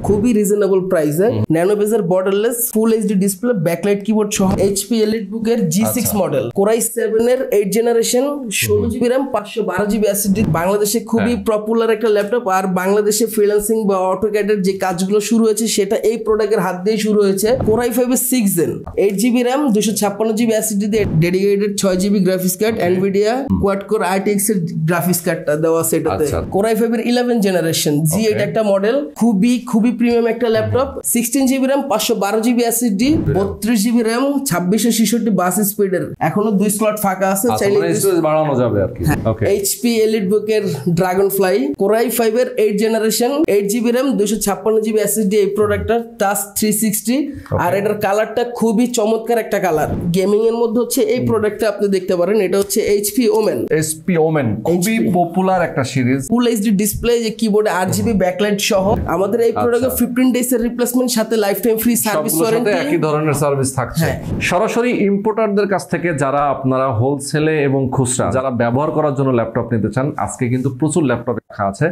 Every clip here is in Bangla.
খুবই রিজনেবল প্রাইসে ন্যানো বেজের borderless full HD display backlight keyboard সহ এইচপি এলিটবুক এর G6 মডেল Core i7 এর 8 generation 16GB RAM 512GB SSD বাংলাদেশে খুবই পপুলার একটা ল্যাপটপ। আর বাংলাদেশে ফ্রিল্যান্সিং বা অটোক্যাডের যে কাজগুলো শুরু হয়েছে সেটা এই প্রোডাক্টের হাত দিয়ে শুরু হয়েছে। Core i5 এর 6 Gen 8GB RAM 256GB SSD দিয়ে dedicated 6GB graphics card Nvidia quad core RTX এর গ্রাফিক্স কার্ডটা দেওয়া আছে এটাতে। Core i5 এর 11 জেনারেশন G8 একটা মডেল, খুবই প্রিমিয়াম একটা laptop. 16GB RAM 512GB SSD 32GB RAM 2666 বাস স্পিডের, এখনো 2 স্লট ফাঁকা আছে, চাইলে স্পেস বাড়ানো যাবে আর কি। ওকে। HP এলিটবুক এর ড্রাগনফ্লাই Core i5 এর 8 generation 8GB RAM 256GB SSD এই প্রোডাক্টটা টাচ 360। আর এটার কালারটা খুবই চমৎকার একটা কালার, গেমিং এর মধ্যে হচ্ছে এই প্রোডাক্টটা আপনি দেখতে পারেন। এটা হচ্ছে HP Omen খুবই পপুলার একটা সিরিজ, ফুল এইচডি ডিসপ্লে, যে কিবোর্ডে 8GB ব্যাকলাইট সহ। আমাদের এই প্রোডাক্টে 15 ডেজ এর রিপ্লেসমেন্ট সাথে life time free service warranty, একই ধরনের সার্ভিস থাকছে। সরাসরি ইম্পোর্টারদের কাছ থেকে যারা আপনারা হোলসেলে এবং খুচরা যারা ব্যবহার করার জন্য ল্যাপটপ নিতে চান, আজকে কিন্তু প্রচুর ল্যাপটপ রাখা আছে।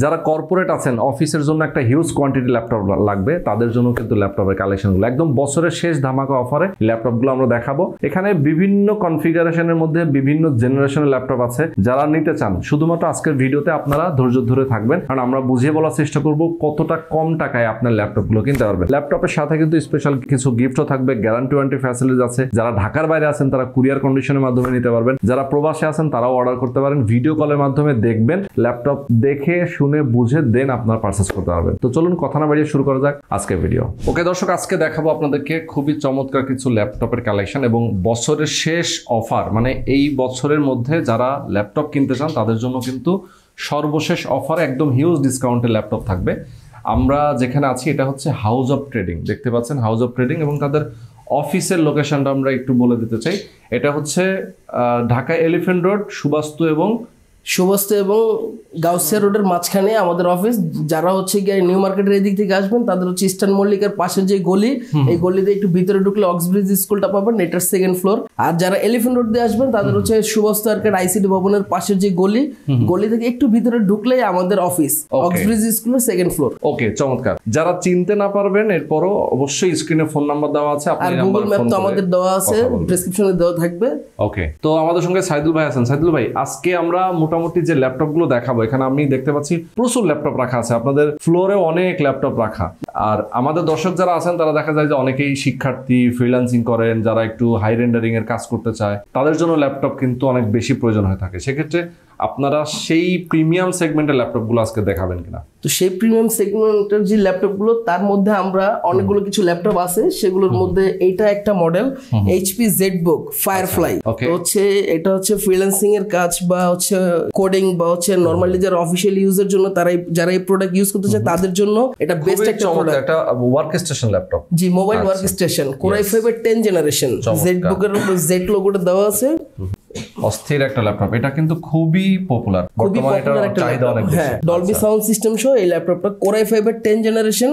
যারা কর্পোরেট আছেন, অফিসের জন্য একটা হিউজ কোয়ান্টিটি ল্যাপটপ লাগবে, তাদের জন্য কিন্তু ল্যাপটপের কালেকশনগুলো একদম বছরের শেষ ধামাকা অফারে ল্যাপটপগুলো আমরা দেখাবো। এখানে বিভিন্ন কনফিগারেশনের মধ্যে বিভিন্ন জেনারেশনের ল্যাপটপ আছে। যারা নিতে চান শুধুমাত্র আজকের ভিডিওতে আপনারা ধৈর্য ধরে থাকবেন, কারণ আমরা বুঝিয়ে বলার চেষ্টা করব কতটা কম টাকায় আপনার ল্যাপটপগুলো কিনতে পারবেন। ল্যাপটপের সাথে কিন্তু স্পেশাল কিছু গিফটও থাকবে, গ্যারান্টি ওয়ারেন্টি ফ্যাসিলিটিস আছে। যারা ঢাকার বাইরে আছেন তারা কুরিয়ার কন্ডিশনের মাধ্যমে নিতে পারবেন, যারা প্রবাসে আছেন তারাও অর্ডার করতে পারেন। ভিডিও কলের মাধ্যমে দেখবেন, ল্যাপটপ দেখে শুনে বুঝে দেন আপনার পারচেজ করতে পারবেন। তো চলুন কথা না বাড়িয়ে শুরু করা যাক আজকের ভিডিও। ওকে দর্শক, আজকে দেখাবো আপনাদেরকে খুবই চমৎকার কিছু ল্যাপটপের কালেকশন এবং বছরের শেষ অফার, মানে এই বছরের মধ্যে যারা ল্যাপটপ কিনতে চান তাদের জন্য কিন্তু সর্বশেষ অফার, একদম হিউজ ডিসকাউন্টের ল্যাপটপ থাকবে। আমরা যেখানে আছি এটা হচ্ছে হাউস অফ ট্রেডিং, দেখতে পাচ্ছেন হাউস অফ ট্রেডিং, এবং তাদের অফিসের লোকেশনটা আমরা একটু বলে দিতে চাই। এটা হচ্ছে ঢাকা এলিফ্যান্ট রোড, সুবাস্তু এবং গাউসিয়া রোডের মাঝখানে আমাদের অফিস। যারা হচ্ছে গিয়ে নিউ মার্কেটের এদিক থেকে আসবেন তাদের হচ্ছে ইস্টার্ন মল্লিকার পাশে যে গলি, এই গলিতে একটু ভিতরে ঢুকলে অক্সব্রিজ স্কুলটা পাবেন, এটার সেকেন্ড ফ্লোর। আর যারা এলিফ্যান্ট রোড দিয়ে আসবেন তাদের হচ্ছে সুবাস্তু আর্কেড আইসিডি ভবনের পাশের যে গলি থেকে একটু ভিতরে ঢুকলেই আমাদের অফিস, অক্সব্রিজ স্কুলের সেকেন্ড ফ্লোর। ওকে, চমৎকার। যারা চিনতে না পারবেন এরপরও অবশ্যই স্ক্রিনে ফোন নাম্বার দেওয়া আছে, আর গুগল ম্যাপ তো আমাদের দেওয়া আছে, ডেসক্রিপশনে দেওয়া থাকবে। ওকে, তো আমাদের সঙ্গে সাইদুল ভাই আছেন। সাইদুল ভাই, আজকে আমরা মোটামুটি যে ল্যাপটপ গুলো দেখাবো, এখানে আমি দেখতে পাচ্ছি প্রচুর ল্যাপটপ রাখা আছে, আপনাদের ফ্লোরে অনেক ল্যাপটপ রাখা। আর আমাদের দর্শক যারা আছেন তারা দেখা যায় যে অনেকেই শিক্ষার্থী, ফ্রিল্যান্সিং করেন, যারা একটু হাই রেন্ডারিং এর কাজ করতে চায়, তাদের জন্য ল্যাপটপ কিন্তু অনেক বেশি প্রয়োজন হয়ে থাকে। সেক্ষেত্রে আপনারা সেই প্রিমিয়াম সেগমেন্টের ল্যাপটপগুলো আজকে দেখাবেন কিনা? তো সেই প্রিমিয়াম সেগমেন্টের যে ল্যাপটপগুলো, তার মধ্যে আমরা অনেকগুলো কিছু ল্যাপটপ আছে, সেগুলোর মধ্যে এইটা একটা মডেল HP ZBook Firefly। তো হচ্ছে এটা হচ্ছে ফ্রিল্যান্সিং এর কাজ বা হচ্ছে কোডিং বা হচ্ছে নরমালি যারা অফিশিয়াল ইউজের জন্য, যারা এই প্রোডাক্ট ইউজ করতে চায় তাদের জন্য এটা বেস্ট একটা প্রোডাক্ট, একটা ওয়ার্ক স্টেশন ল্যাপটপ। জি, mobile workstation. Core i5 এর 10 জেনারেশন, ZBook এর উপর Z লোগোটা দেওয়া আছে। অস্থির একটা ল্যাপটপ, এটা কিন্তু খুবই পপুলার বর্তমানে, এটা চাহিদা অনেক বেশি। ডলবি সাউন্ড সিস্টেম সহ এই ল্যাপটপটা Core i5 এর 10 জেনারেশন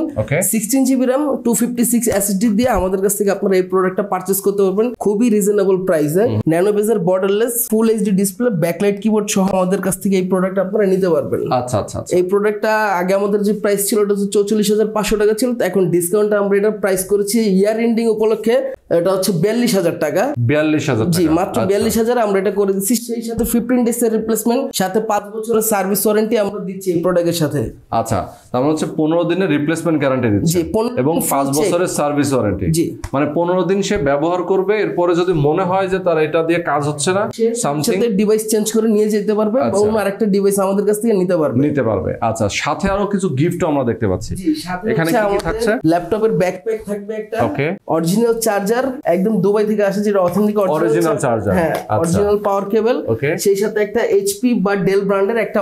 16GB RAM 256 SSD দিয়ে আমাদের কাছ থেকে আপনারা এই প্রোডাক্টটা পারচেজ করতে পারবেন খুবই রিজনেবল প্রাইসে। ন্যানো বেজের borderless full HD display backlight keyboard সহ আমাদের কাছ থেকে এই প্রোডাক্ট আপনারা নিতে পারবেন। আচ্ছা আচ্ছা। এই প্রোডাক্টটা আগে আমাদের যে প্রাইস ছিল ওটা হচ্ছে 44,500 টাকা ছিল, এখন ডিসকাউন্টে আমরা এটা প্রাইস করেছি ইয়ার এন্ডিং উপলক্ষে, এটা হচ্ছে 42,000 টাকা। 42,000 জি, মাত্র 42,000 আমরা এটা করে দিচ্ছি। সেই সাথে 15 ডেজ এর রিপ্লেসমেন্ট সাথে 5 বছরের সার্ভিস ওয়ারেন্টি আমরা দিচ্ছি এই প্রোডাক্টের সাথে। আচ্ছা, তার মানে হচ্ছে 15 দিনের রিপ্লেসমেন্ট গ্যারান্টি দিচ্ছি এবং 5 বছরের সার্ভিস ওয়ারেন্টি। জি, মানে 15 দিন সে ব্যবহার করবে, এরপরে যদি মনে হয় যে তার এটা দিয়ে কাজ হচ্ছে না, সামথিং ডিভাইস চেঞ্জ করে নিয়ে যেতে পারবে বা অন্য আরেকটা ডিভাইস আমাদের কাছ থেকে নিতে পারবে। আচ্ছা, সাথে আরো কিছু গিফট আমরা দেখতে পাচ্ছি। এখানে কি থাকছে? ল্যাপটপের ব্যাকপ্যাক থাকবে একটা, অরিজিনাল চার্জার, একদম দুবাই থেকে আসে যেটা অথেন্টিক অরিজিনাল চার্জার, হ্যাঁ, অরিজিনাল পাওয়ার কেবল, সেই সাথে একটা HP বা ডেল ব্র্যান্ডের একটা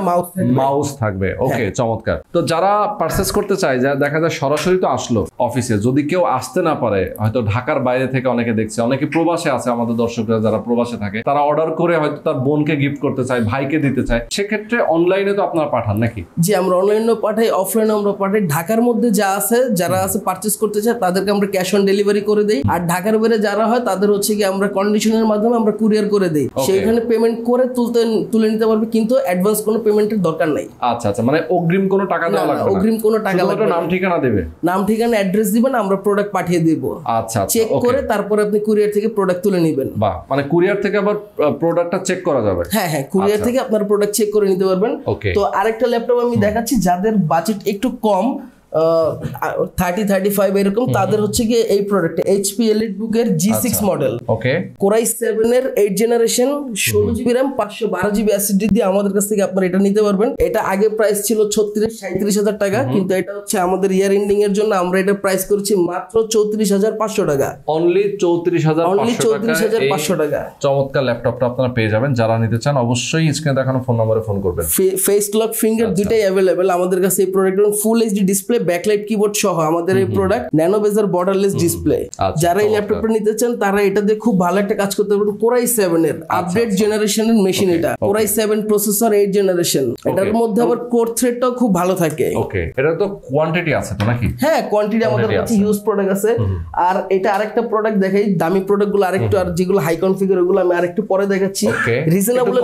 মাউস থাকবে। ওকে, চমৎকার। তো যারা পারচেজ করতে চায়, যা দেখা যায় সরাসরি তো আসলো অফিসে, যদি কেউ আসতে না পারে, হয়তো ঢাকার বাইরে থেকে অনেকে দেখছে, অনেকে প্রবাসে আছে, আমাদের দর্শকরা যারা প্রবাসে থাকে তারা অর্ডার করে হয়তো তার বোনকে গিফট করতে চায়, ভাইকে দিতে চায়, সেক্ষেত্রে অনলাইনে তো আপনারা পাঠান নাকি? জি, আমরা অনলাইনেও পাঠাই, অফলাইনে আমরা পাঠাই। ঢাকার মধ্যে যারা আছে পারচেজ করতে চায় তাদেরকে আমরা ক্যাশ অন ডেলিভারি করে দেই, আর ঢাকার বাইরে যারা হয় তাদের হচ্ছে কি আমরা কন্ডিশনের মাধ্যমে আমরা কুরিয়ার করে দেই। দিই, সেইখানে পেমেন্ট করে তুলে নিতে পারবে, কিন্তু অ্যাডভান্স কোনো পেমেন্টের দরকার নাই। আচ্ছা আচ্ছা, মানে অগ্রিম কোনো টাকা দেওয়া লাগবে না, অগ্রিম কোনো টাকা লাগবে না, নাম ঠিকানা দেবে, নাম ঠিকানা অ্যাড্রেস দিবেন, আমরা প্রোডাক্ট পাঠিয়ে দিব। আচ্ছা আচ্ছা, চেক করে তারপরে আপনি কুরিয়ার থেকে প্রোডাক্ট তুলে নেবেন। বাহ, মানে কুরিয়ার থেকে আবার প্রোডাক্টটা চেক করা যাবে? হ্যাঁ হ্যাঁ, কুরিয়ার থেকে আপনার প্রোডাক্ট চেক করে নিতে পারবেন। তো আরেকটা ল্যাপটপ আমি দেখাচ্ছি যাদের বাজেট একটু কম, 30-35 এরকম, তাদের হচ্ছে গিয়ে এই প্রোডাক্ট HP EliteBook এর G6 মডেল, Core i7 এর 8 generation, 16GB RAM, 512GB SSD দিয়ে আমাদের কাছ থেকে আপনারা এটা নিতে পারবেন। এটা আগে প্রাইস ছিল 36-37 হাজার টাকা, কিন্তু এটা হচ্ছে আমাদের ইয়ার এন্ডিং এর জন্য আমরা এটা প্রাইস করছি মাত্র 34,500 টাকা। অনলি 34,500 টাকা। চমৎকার ল্যাপটপটা আপনারা পেয়ে যাবেন। যারা নিতে চান অবশ্যই স্ক্রিনে দেখানো ফোন নম্বরে ফোন করবেন। ফেস লক ফিঙ্গার দুইটাই অ্যাভেলেবেল আমাদের কাছে। এই প্রোডাক্টের ফুল এইচডি ডিসপ্লে, ব্যাকলাইট কিবোর্ড সহ আমাদের এই প্রোডাক্ট, ন্যানো বেজার বর্ডারলেস ডিসপ্লে। যারা এই ল্যাপটপটা নিতে চান তারা এটা দিয়ে খুব ভালো একটা কাজ করতে পারবেন। Core i7 এর আপডেট জেনারেশনের মেশিন এটা, Core i7 প্রসেসর 8 জেনারেশন, এটার মধ্যে আবার কোর থ্রেডটাও খুব ভালো থাকে। ওকে, এটা তো কোয়ান্টিটি আছে তো নাকি? হ্যাঁ, কোয়ান্টিটি আমাদের কাছে হিউজ প্রোডাক্ট আছে। আর এটা আরেকটা প্রোডাক্ট দেখাই, দামি প্রোডাক্ট গুলো আরেকটু, আর যেগুলো হাই কনফিগার ওগুলো আমি আরেকটু পরে দেখাচ্ছি, রিজনেবল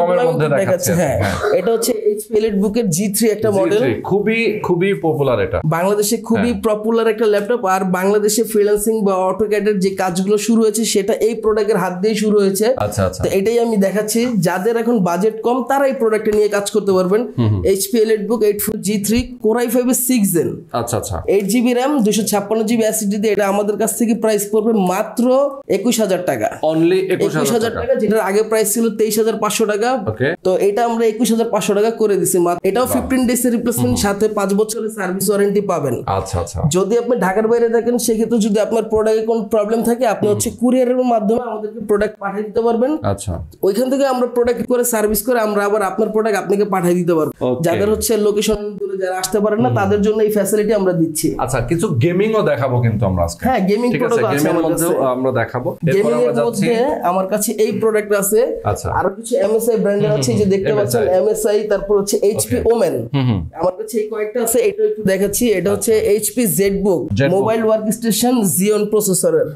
দেখাচ্ছি। হ্যাঁ, এটা হচ্ছে HP EliteBook এর G3 একটা মডেল, খুবই পপুলার। এটা বাংলাদেশে খুবই পপুলার একটা ল্যাপটপ। আর বাংলাদেশে ফ্রিল্যান্সিং বা অটোক্যাডের যে কাজগুলো শুরু হয়েছে সেটা এই প্রোডাক্টের হাত দিয়ে শুরু হয়েছে। আচ্ছা আচ্ছা, তো এটাই আমি দেখাচ্ছি, যাদের এখন বাজেট কম তারা এই প্রোডাক্টটা নিয়ে কাজ করতে পারবেন। HP EliteBook 84 G3 Core i5 এর 6 জেন, আচ্ছা আচ্ছা, 8GB RAM, 256GB SSD দিয়ে এটা আমাদের কাছ থেকে প্রাইস পড়বে মাত্র 21,000 টাকা। অনলি 21,000 টাকা, যেটার আগে প্রাইস ছিল 23,500 টাকা। তো এটা আমরা 21,500 টাকা করে দিছি। এটাও 15 ডেজ এর রিপ্লেসমেন্ট, সাথে 5 বছরের সার্ভিস ওয়ারেন্টি পাবেন। আচ্ছা আচ্ছা, যদি আপনি ঢাকার বাইরে থাকেন সেক্ষেত্রে যদি আপনার প্রোডাক্টে কোনো প্রবলেম থাকে আপনি হচ্ছে কুরিয়ারের মাধ্যমে আমাদেরকে প্রোডাক্ট পাঠিয়ে দিতে পারবেন। আচ্ছা, ওইখান থেকে আমরা প্রোডাক্ট করে সার্ভিস করে আমরা আবার আপনার প্রোডাক্ট আপনাকে পাঠিয়ে দিতে পারবো। যাদের হচ্ছে লোকেশন দূরে যারা আসতে পারেন না তাদের জন্য এই ফ্যাসিলিটি আমরা দিচ্ছি। আচ্ছা, কিছু গেমিংও দেখাবো কিন্তু আমরা আজকে। হ্যাঁ, গেমিং প্রোডাক্ট আছে আমাদের কাছে, আমরা দেখাবো। এরপর আমরা যাচ্ছি, আমার কাছে এই প্রোডাক্ট আছে। আচ্ছা, আর কিছু MSI ব্র্যান্ডের আছে, যে দেখতে পাচ্ছেন MSI, তারপর হচ্ছে HP Omen, আমার কাছে এই কয়েকটা আছে, এটা একটু দেখাচ্ছি। এটা হচ্ছে HP ZBook mobile workstation Xeon প্রসেসরের।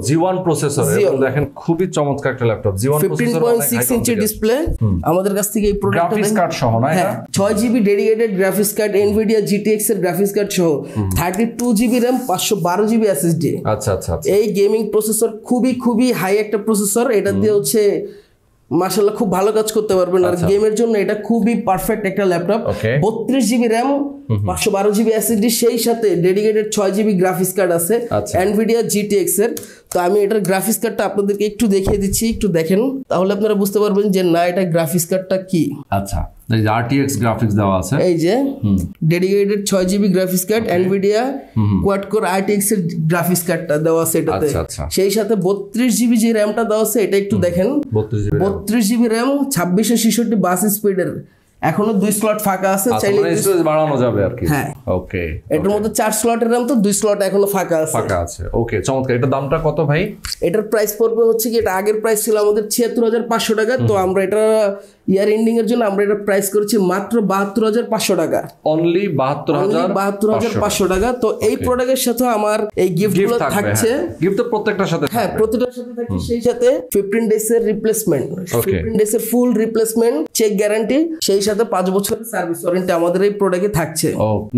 Xeon প্রসেসর, দেখেন খুবই চমৎকার একটা laptop. Xeon processor, 15.6 inch display আমাদের কাছ থেকে এই প্রোডাক্টটা, গ্রাফিক্স কার্ড সহ না? হ্যাঁ, 6GB dedicated graphics card, Nvidia GTX এর গ্রাফিক্স কার্ড সহ, 32GB RAM, 512GB SSD। আচ্ছা আচ্ছা, এই গেমিং প্রসেসর খুবই হাই একটা প্রসেসর। এটা দিয়ে হচ্ছে মাশাআল্লাহ খুব ভালো কাজ করতে পারবেন। আর গেমের জন্য এটা খুবই পারফেক্ট একটা laptop. 32GB RAM, 512GB SSD, সেই সাথে ডেডিকেটেড 6GB গ্রাফিক্স কার্ড আছে Nvidia GTX এর। তো আমি এটার গ্রাফিক্স কার্ডটা আপনাদেরকে একটু দেখিয়ে দিচ্ছি, একটু দেখেন, তাহলে আপনারা বুঝতে পারবেন যে না এটা গ্রাফিক্স কার্ডটা কি। আচ্ছা, RTX গ্রাফিক্স দেওয়া আছে, এই যে dedicated 6GB graphics card Nvidia quad core RTX এর গ্রাফিক্স কার্ডটা দেওয়া আছে এটাতে। সেই সাথে 32GB যে র্যামটা দেওয়া আছে এটা একটু দেখেন, 32GB RAM, 2666 বাস স্পিডের, এখনো 2 স্লট ফাঁকা আছে, চাইলে স্টোরেজ বাড়ানো যাবে আর কি। হ্যাঁ, ওকে, এটার মধ্যে 4 স্লটের RAM, তো 2 স্লট এখনো ফাঁকা আছে। ওকে, চমৎকার। এটার দামটা কত ভাই? এটার প্রাইস পড়বে হচ্ছে কি, এটা আগের প্রাইস ছিল আমাদের 76,500 টাকা, তো আমরা এটা ইয়ার এন্ডিং এর জন্য আমরা এটা প্রাইস করেছি মাত্র 72,500 টাকা। অনলি 72,500 টাকা। তো এই প্রোডাক্টের সাথে আমার এই গিফটগুলো থাকছে। গিফট তো প্রত্যেকটার সাথে, হ্যাঁ, প্রত্যেকটার সাথে থাকছে। সেই সাথে 15 ডেজ এর রিপ্লেসমেন্ট, 15 ডেজ এর ফুল রিপ্লেসমেন্ট চেক গ্যারান্টি, সেই সাথে 5 বছরের সার্ভিস ওয়ারেন্টি আমাদের এই প্রোডাক্টে থাকছে।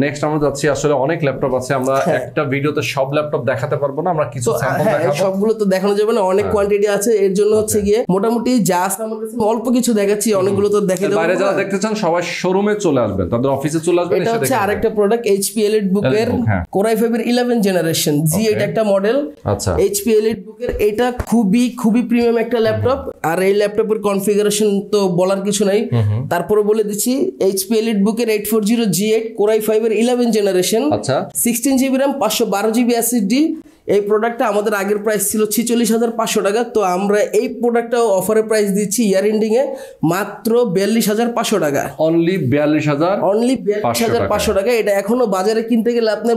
নেক্সট আমরা যাচ্ছি, আসলে অনেক ল্যাপটপ আছে, আমরা একটা ভিডিওতে সব ল্যাপটপ দেখাতে পারবো না, আমরা কিছু স্যাম্পল দেখাবো। সবগুলো তো দেখানো যাবে না, অনেক কোয়ান্টিটি আছে, এর জন্য হচ্ছে গিয়ে মোটামুটি যা আছে আমার কাছে অল্প কিছু দেখাচ্ছি, অনেকগুলো তো দেখে দেব। বাইরে যারা দেখতে চান সবাই শোরুমে চলে আসবেন, তাদের অফিসে চলে আসবেন। এটা হচ্ছে আরেকটা প্রোডাক্ট HP EliteBook এর Core i5 এর 11 জেনারেশন G8 একটা মডেল। আচ্ছা, HP EliteBook এর এটা খুবই প্রিমিয়াম একটা ল্যাপটপ। আর এই ল্যাপটপের কনফিগারেশন তো বলার কিছু নাই, তারপরে বলে দিচ্ছি। HP EliteBook এর 840 G8 Core i5 এর 11 জেনারেশন, আচ্ছা, 16GB RAM, 512GB SSD। এই প্রোডাক্টটা আমাদের আগের প্রাইস ছিল 46,500 টাকা, তো আমরা এই প্রোডাক্টটা অফারে প্রাইস দিচ্ছি ইয়ার এন্ডিং এ মাত্র 42,500 টাকা। অনলি 42,500 টাকা। এটা এখনো বাজারে কিনতে গেলে আপনি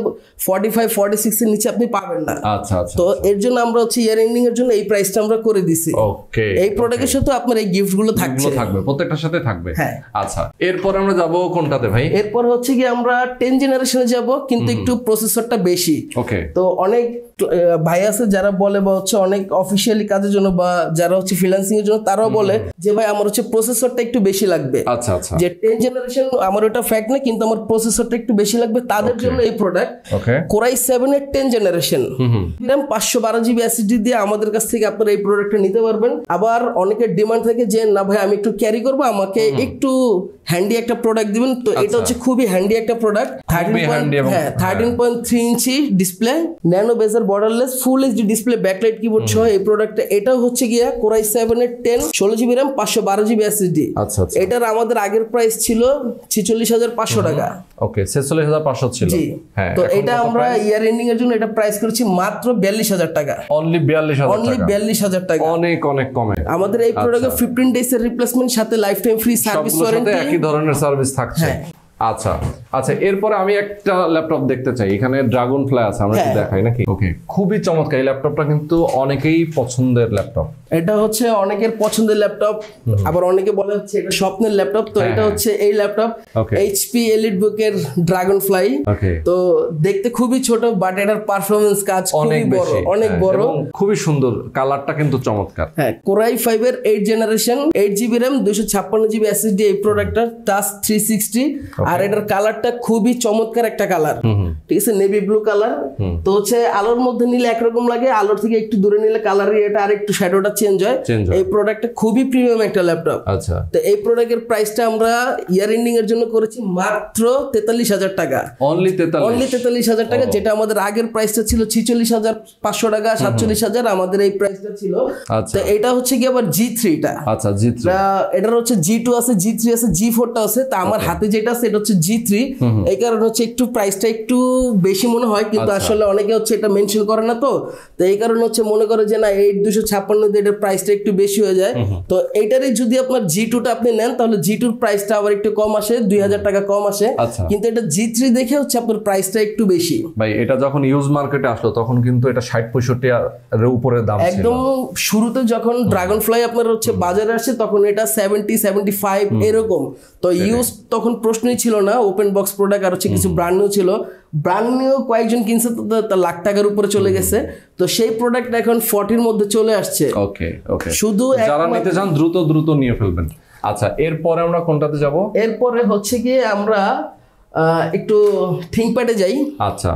45-46 এর নিচে আপনি পাবেন না। আচ্ছা আচ্ছা, তো এর জন্য আমরা হচ্ছে ইয়ার এন্ডিং এর জন্য এই প্রাইসটা আমরা করে দিছি। ওকে, এই প্রোডাক্টের সাথে আপনার এই গিফট গুলো থাকবে, প্রত্যেকটার সাথে থাকবে। হ্যাঁ, আচ্ছা, এরপর আমরা যাব কোনটাতে ভাই? এরপর হচ্ছে কি আমরা 10 জেনারেশনে যাব, কিন্তু একটু প্রসেসরটা বেশি। ওকে, তো অনেক ভাই আছে যারা বলে বা হচ্ছে অনেক অফিসিয়ালি কাজের জন্য বা যারা হচ্ছে ফ্রিল্যান্সিং এর জন্য তারাও বলে যে ভাই আমার হচ্ছে প্রসেসরটা একটু বেশি লাগবে। আচ্ছা আচ্ছা, যে 10 জেনারেশন আমার ওটা ফ্যাক্ট না, কিন্তু আমার প্রসেসরটা একটু বেশি লাগবে, তাদের জন্য এই প্রোডাক্ট। ওকে, কোরাই 7 এর 10 জেনারেশন RAM 512 জিবি এসএসডি দিয়ে আমাদের কাছ থেকে আপনারা এই প্রোডাক্টটা নিতে পারবেন। আবার অনেকের ডিমান্ড থাকে যে না ভাই আমি একটু ক্যারি করবো, আমাকে একটু হ্যান্ডি একটা প্রোডাক্ট দিবেন, তো এটা হচ্ছে খুবই হ্যান্ডি একটা প্রোডাক্ট। 13.3 ইঞ্চি ডিসপ্লে, ন্যানো বেজার borderless full HD display, backlight keyboard সহ এই প্রোডাক্টটা। এটাও হচ্ছে গিয়া কোরাই 7 এর 10 16 জিবি RAM 512 জিবি এসএসডি। আচ্ছা আচ্ছা, এটার আমাদের আগের প্রাইস ছিল 46,500 টাকা। ওকে, 46,500 ছিল। হ্যাঁ, তো এটা আমরা ইয়ার এন্ডিং এর জন্য এটা প্রাইস করেছি মাত্র 42,000 টাকা। অনলি 42,000 টাকা, অনেক অনেক কমে। আমাদের এই প্রোডাক্টে 15 ডেজ এর রিপ্লেসমেন্ট সাথে life time free service warranty, একই ধরনের সার্ভিস থাকছে। আচ্ছা আচ্ছা, এরপরে আমি একটা ল্যাপটপ দেখতে চাই, এখানে ড্রাগন ফ্লাই আছে, আমরা একটু দেখাই নাকি? ওকে, খুবই চমৎকার এই ল্যাপটপটা, কিন্তু অনেকেই পছন্দের ল্যাপটপ। এটা হচ্ছে অনেকের পছন্দের ল্যাপটপ, আবার অনেকে বলে হচ্ছে এটা স্বপ্নের ল্যাপটপ। তো এটা হচ্ছে এই ল্যাপটপ এইচপি এলিটবুক এর ড্রাগন ফ্লাই। তো দেখতে খুবই ছোট, বাট এটার পারফরম্যান্স কাজ খুবই বড়, অনেক বড়, খুবই সুন্দর, কালারটা কিন্তু চমৎকার। হ্যাঁ, কোরাই 5 এর 8 generation 8 GB RAM 256 GB SSD এই প্রোডাক্টটার, টাচ 360। আর এটার কালারটা খুবই চমৎকার একটা কালার, ঠিক আছে, নেভি ব্লু কালার। তো হচ্ছে আলোর মধ্যে নিলে একরকম লাগে, আলোর থেকে একটু দূরে নিলে কালার এটা আর একটু শ্যাডোটা চেঞ্জ হয়। এই প্রোডাক্টটা খুবই প্রিমিয়াম একটা ল্যাপটপ। আচ্ছা, তো এই প্রোডাক্টের প্রাইসটা আমরা ইয়ার এন্ডিং এর জন্য করেছি মাত্র 43,000 টাকা। অনলি 43,000 টাকা, যেটা আমাদের আগের প্রাইসটা ছিল 46,500 টাকা, 47,000 আমাদের এই প্রাইসটা ছিল। তো এটা হচ্ছে কি আবার G3 টা। আচ্ছা, G3, এটার হচ্ছে G2 আছে, G3 আছে, G4 টা আছে। তা আমার হাতে যেটা আছে এটা হচ্ছে G3, এই কারণে হচ্ছে একটু প্রাইসটা একটু বেশি মনে হয়, কিন্তু আসলে অনেকে হচ্ছে এটা মেনশন করে না। তো এই কারণে হচ্ছে মনে করে যে না 8256 দিয়ে এটার প্রাইসটা একটু বেশি হয়ে যায়। তো এইটারই যদি আপনার G2 টা আপনি নেন তাহলে G2 এর প্রাইসটা আবার একটু কম আসে, 2000 টাকা কম আসে। কিন্তু এটা G3 দেখে হচ্ছে আপনার প্রাইসটা একটু বেশি। ভাই এটা যখন ইউজ মার্কেটে আসলো তখন কিন্তু এটা 60-65 এর উপরে দাম ছিল। একদম শুরুতে যখন ড্রাগন ফ্লাই আপনার হচ্ছে বাজারে আসে তখন এটা 70-75 এরকম। তো ইউজ তখন প্রশ্নই ছিল না, ওপেন বক্স প্রোডাক্ট আর হচ্ছে কিছু ব্র্যান্ড নিউ ছিল। ব্র্যান্ড নিউ কয়েকজন কিনছে তো লাখ টাকার উপরে চলে গেছে। তো সেই প্রোডাক্ট এখন 40 মধ্যে চলে আসছে। ওকে ওকে, শুধু যারা নিতে চান দ্রুত নিয়ে ফেলবেন। আচ্ছা, এরপরে আমরা কোনটাতে যাব? এরপরে হচ্ছে কি আমরা একটু থিংকপ্যাডে যাই। আচ্ছা,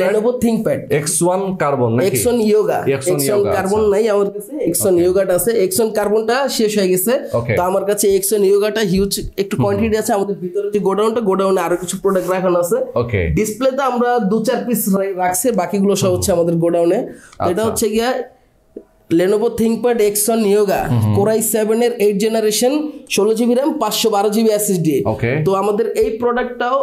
Lenovo ThinkPad X1 কার্বন নাকি X1 Yoga? X1 কার্বন নাই আমার কাছে, X1 Yoga টা আছে। X1 কার্বনটা শেষ হয়ে গেছে, তো আমার কাছে X1 Yoga টা হিউজ একটু কোয়ান্টিটি আছে। আমাদের ভিতরে যে গোডাউনে আরো কিছু প্রোডাক্ট রাখানো আছে। ওকে, ডিসপ্লেতে আমরা 2-4 পিস রাখছি, বাকিগুলো সব হচ্ছে আমাদের গোডাউনে। এটা হচ্ছে গিয়া Lenovo ThinkPad X1 Yoga core i 7 এর 8 generation 16 GB RAM 512 GB SSD. তো আমাদের এই প্রোডাক্টটাও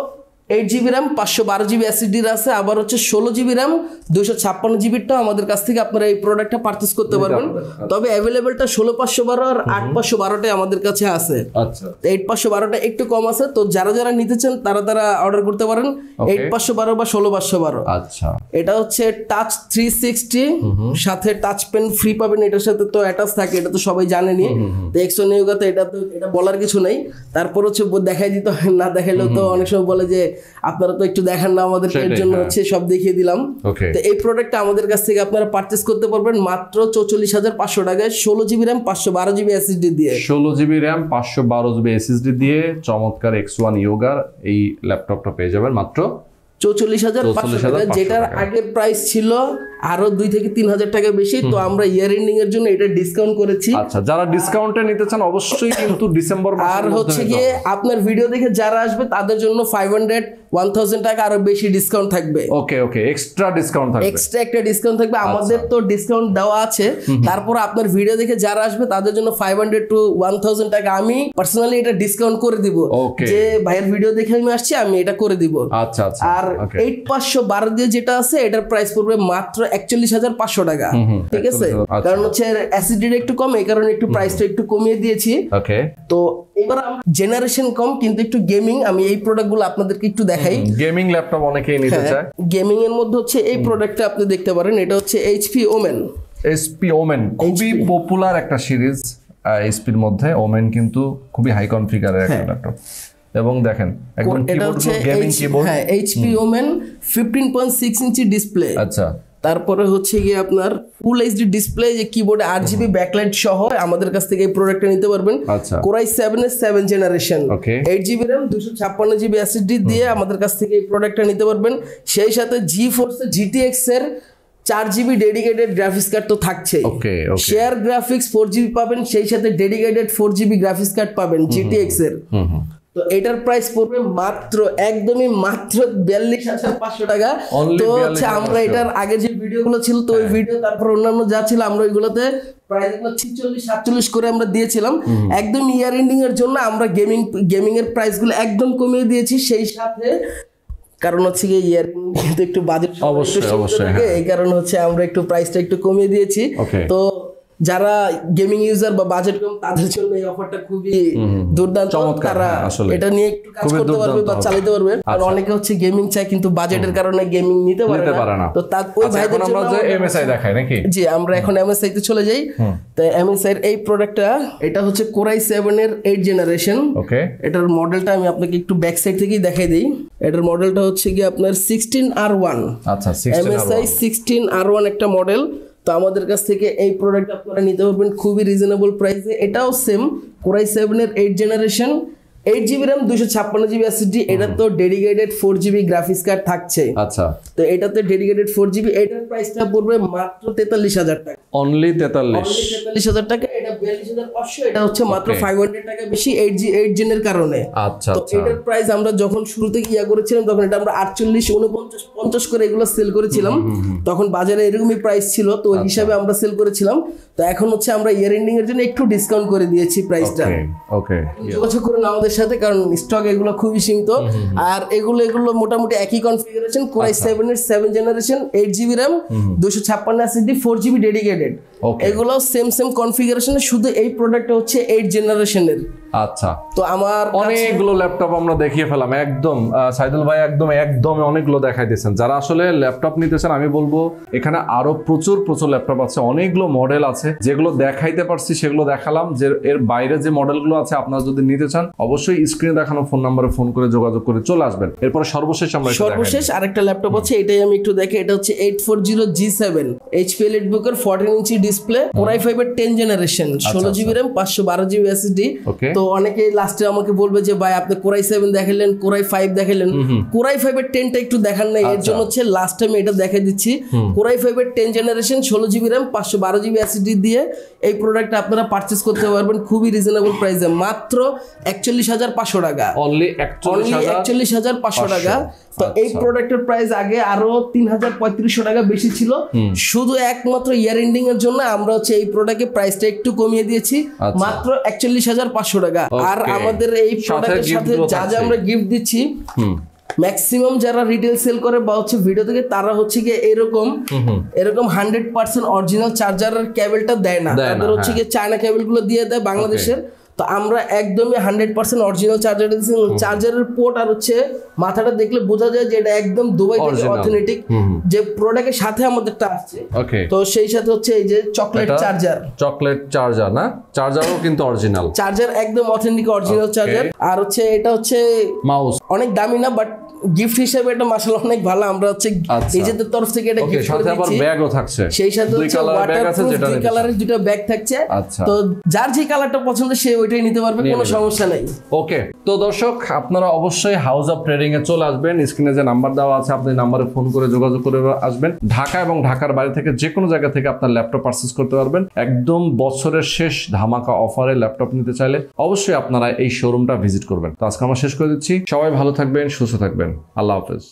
8 জিবি RAM 512 জিবি এসএসডি আছে, আবার হচ্ছে 16 জিবি RAM 256 জিবিটাও আমাদের কাছ থেকে আপনারা এই প্রোডাক্টটা পারচেজ করতে পারবেন। তবে অ্যাভেলেবেলটা 16,512 আর 8,512টাই আমাদের কাছে আছে। আচ্ছা, 8,512টা একটু কম আছে। তো যারা নিতে চান তারা অর্ডার করতে পারেন 8,512 বা 16,512। আচ্ছা, এটা হচ্ছে টাচ 360 সাথে টাচ পেন ফ্রি পাবেন, এটার সাথে তো অ্যাটাচ থাকে, এটা তো সবাই জানেনই। তো X1 Yoga তে এটা বলার কিছু নাই। তারপর হচ্ছে দেখাই দিতে হয় না, দেখাইলেও তো অনেক সময় বলে যে আপনারা তো একটু দেখান না আমাদের, এর জন্য হচ্ছে সব দেখিয়ে দিলাম। তো এই প্রোডাক্টটা আমাদের কাছ থেকে আপনারা পারচেজ করতে পারবেন মাত্র 44,500 টাকায় 16 জিবি RAM 512 জিবি এসএসডি দিয়ে। 16 জিবি RAM 512 জিবি এসএসডি দিয়ে চমৎকার X1 Yoga এই ল্যাপটপটা পেয়ে যাবেন মাত্র 44,500 টাকা, যেটার আগের প্রাইস ছিল আরো 2-3 হাজার টাকা বেশি। তো আমরা ইয়ার এন্ডিং এর জন্য এটা ডিসকাউন্ট করেছি। আচ্ছা, যারা ডিসকাউন্টে নিতে চান অবশ্যই কিন্তু ডিসেম্বর মাসে। আর হচ্ছে গিয়ে আপনার ভিডিও দেখে যারা আসবে তাদের জন্য 500-1000 টাকা আরো বেশি ডিসকাউন্ট থাকবে। ওকে, এক্সট্রা ডিসকাউন্ট থাকবে, এক্সট্রা একটা ডিসকাউন্ট থাকবে। আমাদের তো ডিসকাউন্ট দেওয়া আছে, তারপর আপনার ভিডিও দেখে যারা আসবে তাদের জন্য 500-1000 টাকা আমি পার্সোনালি এটা ডিসকাউন্ট করে দিব, যে ভাইয়ের ভিডিও দেখে আমি আসছি, আমি এটা করে দিব। আচ্ছা আচ্ছা, আর 8512 দিয়ে যেটা আছে এটার প্রাইস পড়বে মাত্র 41,500 টাকা। ঠিক আছে, কারণ হচ্ছে অ্যাসিডিটি একটু কম, এই কারণে একটু প্রাইসটা একটু কমিয়ে দিয়েছি। ওকে, তো এবার জেনারেশন কম কিন্তু একটু গেমিং, আমি এই প্রোডাক্টগুলো আপনাদেরকে একটু দেখাই। গেমিং ল্যাপটপ অনেকেই নিতে চায়। গেমিং এর মধ্যে হচ্ছে এই প্রোডাক্টটা আপনি দেখতে পারেন, এটা হচ্ছে HP Omen, খুবই পপুলার একটা সিরিজ। এসপির মধ্যে ওমেন কিন্তু খুবই হাই কনফিগারের একটা ল্যাপটপ, এবং দেখেন একদম কিবোর্ড গেমিং কিবোর্ড। হ্যাঁ, HP Omen 15.6 ইঞ্চি ডিসপ্লে। আচ্ছা, তারপরে হচ্ছে গিয়ে আপনার ফুল এইচডি ডিসপ্লে, যে কিবোর্ডে 8GB ব্যাকলাইট সহ আমাদের কাছ থেকে এই প্রোডাক্টটা নিতে পারবেন। আচ্ছা, কোরাই 7 এর 7 জেনারেশন, ওকে, 8GB RAM 256GB SSD দিয়ে আমাদের কাছ থেকে এই প্রোডাক্টটা নিতে পারবেন। সেই সাথে GeForce GTX এর 4GB ডেডিকেটেড গ্রাফিক্স কার্ড তো থাকছেই। ওকে, শেয়ার গ্রাফিক্স 4GB পাবেন, সেই সাথে ডেডিকেটেড 4GB গ্রাফিক্স কার্ড পাবেন GTX এর। তো এটার প্রাইস পড়বে মাত্র একদমই মাত্র 42,500 টাকা। তো হচ্ছে আমরা এটার আগে যে ভিডিওগুলো ছিল, তো ওই ভিডিও তারপর অন্যান্য যা ছিল আমরা ওইগুলোতে প্রাইস 46-47 করে আমরা দিয়েছিলাম। একদম ইয়ার এন্ডিং এর জন্য আমরা গেমিং এর প্রাইস গুলো একদম কমিয়ে দিয়েছি। সেই সাথে কারণ হচ্ছে গিয়ে ইয়ার কিন্তু একটু বাজেট অবশ্যই এই কারণে হচ্ছে আমরা একটু প্রাইসটা একটু কমিয়ে দিয়েছি। তো যারা গেমিং ইউজার বা বাজেট কম তাদের জন্য এই অফারটা খুবই দুর্দান্ত। তারা এটা নিয়ে একটু কাজ করতে পারবে বা চালাতে পারবে। আর অনেকে হচ্ছে গেমিং চায় কিন্তু বাজেটের কারণে গেমিং নিতে পারে না। তো তার ওই ভাইদের জন্য আমরা এমএসআই দেখাই নাকি? জি, আমরা এখন এমএসআই তে চলে যাই। তো এমএসআই এর এই প্রোডাক্টটা, এটা হচ্ছে কোরাই 7 এর 8 জেনারেশন। ওকে, এটার মডেলটা আমি আপনাকে একটু ব্যাক সাইড থেকেই দেখাই দেই। এটার মডেলটা হচ্ছে কি আপনার 16R1। আচ্ছা, এমএসআই 16R1 একটা মডেল। তো আমাদের কাছ থেকে এই প্রোডাক্ট আপনারা নিতে পারবেন খুবই রিজনেবল প্রাইসে। এটাও সেম কোরাই 7 এর 8 generation, 8GB RAM 256GB SSD। এটা তো ডেডিকেটেড 4GB গ্রাফিক্স কার্ড থাকছে। আচ্ছা, তো এটাতে ডেডিকেটেড 4GB। এটার প্রাইসটা পড়বে মাত্র 43,000 টাকা। অনলি 43,000 টাকা। এটা 42,500। এটা হচ্ছে মাত্র 500 টাকা বেশি 8 জেনের কারণে। আচ্ছা, তো এটার প্রাইস আমরা যখন শুরু থেকে করেছিলাম তখন এটা আমরা 48, 49, 50 করে এগুলো সেল করেছিলাম। তখন বাজারে এরকমই প্রাইস ছিল, তো ওই হিসাবে আমরা সেল করেছিলাম। তো এখন হচ্ছে আমরা ইয়ার এন্ডিং এর জন্য একটু ডিসকাউন্ট করে দিয়েছি প্রাইসটা। ওকে, যোগাযোগ করুন আমাদের সাথে, কারণ স্টক এগুলো খুবই সীমিত। আর এগুলো মোটামুটি একই কনফিগারেশন, কোরাই 7 এর 7 generation, 8GB RAM 256 SSD 4GB dedicated. এগুলো সেম কনফিগারেশনে, শুধু এই প্রোডাক্টটা হচ্ছে 8 জেনারেশনের। আচ্ছা, তো আমার অনেকগুলো ল্যাপটপ আমরা দেখিয়ে ফেলাম। একদম সাইদুল ভাই একদম অনেকগুলো দেখাই দিয়েছেন। যারা আসলে ল্যাপটপ নিতেছেন, আমি বলবো এখানে আরো প্রচুর ল্যাপটপ আছে, অনেকগুলো মডেল আছে। যেগুলো দেখাইতে পারছি সেগুলো দেখালাম। যে এর বাইরে যে মডেলগুলো আছে আপনারা যদি নিতে চান অবশ্যই স্ক্রিনে দেখানো ফোন নাম্বারে ফোন করে যোগাযোগ করে চলে আসবেন। এরপর সর্বশেষ আরেকটা ল্যাপটপ আছে, এটাই আমি একটু দেখে। এটা হচ্ছে 840G7 HP EliteBook এর 14 ইঞ্চি ডিসপ্লে, কোরাই 5 এর 10 generation, 16GB RAM 512GB SSD। তো অনেকে লাস্টে আমাকে বলবে যে ভাই আপনি কোরাই 7 দেখালেন, কোরাই 5 দেখালেন, কোরাই 5 এর 10টা একটু দেখান নাই। এর জন্য হচ্ছে লাস্ট টাইম এটা দেখাই দিচ্ছি। কোরাই 5 এর 10 generation, 16GB RAM 512GB SSD দিয়ে এই প্রোডাক্টটা আপনারা পারচেজ করতে পারবেন খুবই রিজনেবল প্রাইসে, মাত্র 41,500 টাকা। অনলি 41,500 টাকা। তো এই প্রোডাক্টের প্রাইস আগে আরো 3,3500 টাকা বেশি ছিল। শুধু একমাত্র ইয়ার এন্ডিং এর জন্য আমরা হচ্ছে এই প্রোডাক্টের প্রাইসটা একটু কমিয়ে দিয়েছি, মাত্র 41,500 টাকা। আর আমাদের এই প্রোডাক্টের সাথে যা যা আমরা গিফট দিচ্ছি, ম্যাক্সিমাম যারা রিটেল সেল করে বা হচ্ছে ভিডিও থেকে, তারা হচ্ছে গিয়ে এরকম 100% অরিজিনাল চার্জারের কেবলটা দেয় না। তাদের হচ্ছে গিয়ে চায়না কেবল গুলো দিয়ে দেয় বাংলাদেশের। তো আমরা একদমই 100% অরিজিনাল চার্জার দিচ্ছি। চার্জারের পোর্ট আর হচ্ছে মাথাটা দেখলে বোঝা যায় যে এটা একদম দুবাই থেকে অথেন্টিক যে প্রোডাক্টের সাথে আমাদেরটা আসছে। তো সেই সাথে হচ্ছে এই যে চকলেট চার্জার না, চার্জারও কিন্তু অরিজিনাল চার্জার, একদম অথেন্টিক অরিজিনাল চার্জার। আর হচ্ছে এটা হচ্ছে মাউস, অনেক দামি না, বাট গিফট হিসেবে এটা মাশাআল্লাহ অনেক ভালো। আমরা হচ্ছে নিজেদের তরফ থেকে এটা গিফট করে দিচ্ছি। ব্যাগও থাকছে, সেই সাথে হচ্ছে ওয়াটারপ্রুফ 2 কালারের দুটো ব্যাগ থাকছে। তো যার যে কালারটা পছন্দ সে ওইটাই নিতে পারবে, কোনো সমস্যা নাই। ওকে, তো দর্শক আপনারা অবশ্যই হাউস অফ ট্রেডিং এ চলে আসবেন। স্ক্রিনে যে নাম্বার দেওয়া আছে আপনি নাম্বারে ফোন করে যোগাযোগ করে আসবেন। ঢাকা এবং ঢাকার বাইরে থেকে যে কোনো জায়গা থেকে আপনার ল্যাপটপ পারচেজ করতে পারবেন। একদম বছরের শেষ ধামাকা অফারে ল্যাপটপ নিতে চাইলে অবশ্যই আপনারা এই শোরুমটা ভিজিট করবেন। তো আজকে আমরা শেষ করে দিচ্ছি। সবাই ভালো থাকবেন, সুস্থ থাকবেন। আল্লাহ হাফেজ।